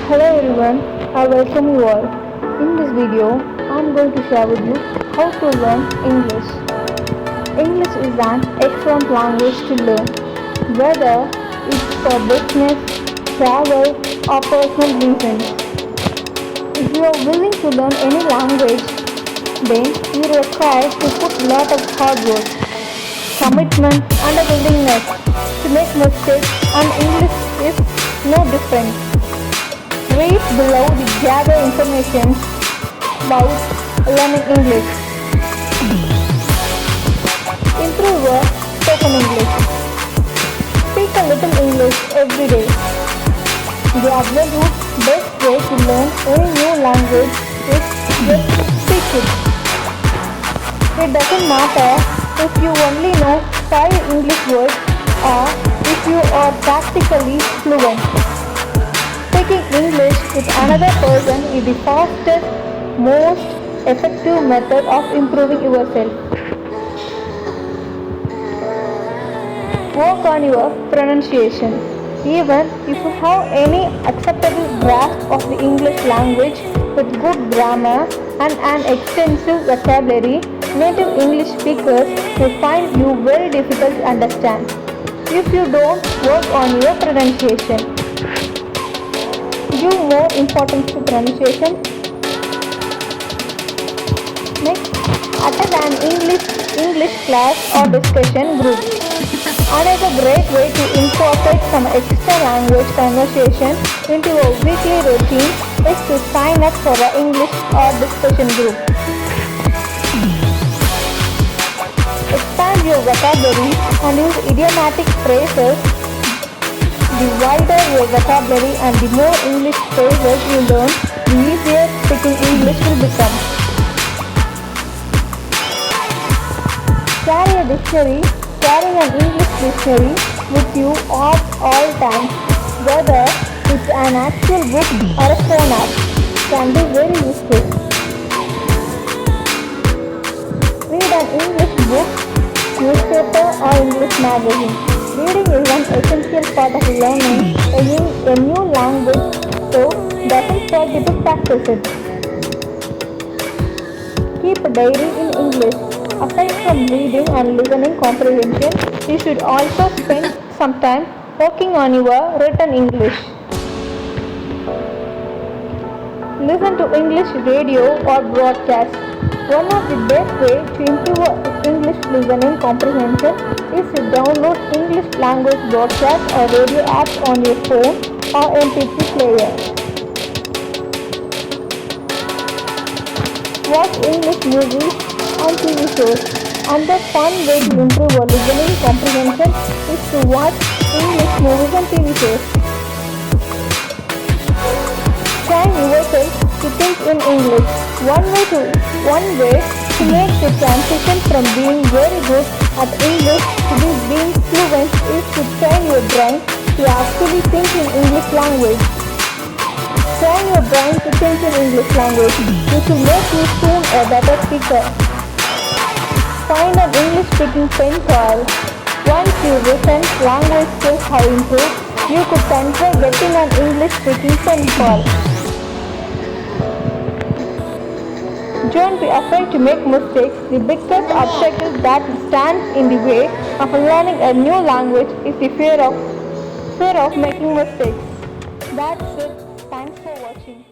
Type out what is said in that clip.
Hello everyone, I welcome you all. In this video, I am going to share with you how to learn English. English is an excellent language to learn, whether it's for business, travel, or personal reasons. If you are willing to learn any language, then you are required to put a lot of hard work, commitment, and a willingness to make mistakes, and English is no different. Read below to gather information about learning English. Improve your spoken English. Speak a little English every day. The absolute best way to learn any new language is just speak it. It doesn't matter if you only know 5 English words or if you are practically fluent. Speaking English with another person is the fastest, most effective method of improving yourself. Work on your pronunciation. Even if you have any acceptable grasp of the English language with good grammar and an extensive vocabulary, native English speakers may find you very difficult to understand if you don't work on your pronunciation. Give more importance to pronunciation. Next, attend an English class or discussion group. Another great way to incorporate some extra language conversation into your weekly routine is to sign up for an English or discussion group. Expand your vocabulary and use idiomatic phrases. The wider your vocabulary and the more English phrases you learn, the easier speaking English will become. Carrying an English dictionary with you at all times, whether it's an actual book or a phone app, can be very useful. Read an English book, newspaper or English magazine. Reading is an essential part of learning a new language, so don't forget to practice it. Keep a diary in English. Aside from reading and listening comprehension, you should also spend some time working on your written English. Listen to English radio or broadcast. One of the best ways to improve English listening comprehension is to download English language broadcast or radio apps on your phone or MP3 player. Watch English movies and TV shows. Another fun way to improve your listening comprehension is to watch English movies and TV shows. Train yourself to think in English. One way to make the transition from being very good at English to being fluent is to train your brain to actually think in English language. Train your brain to think in English language, which will make you soon a better speaker. Find an English speaking pen pal. Once you listen, language skills have improved, you could consider getting an English speaking pen pal. Don't be afraid to make mistakes. The biggest obstacle that stands in the way of learning a new language is the fear of making mistakes. That's it. Thanks for watching.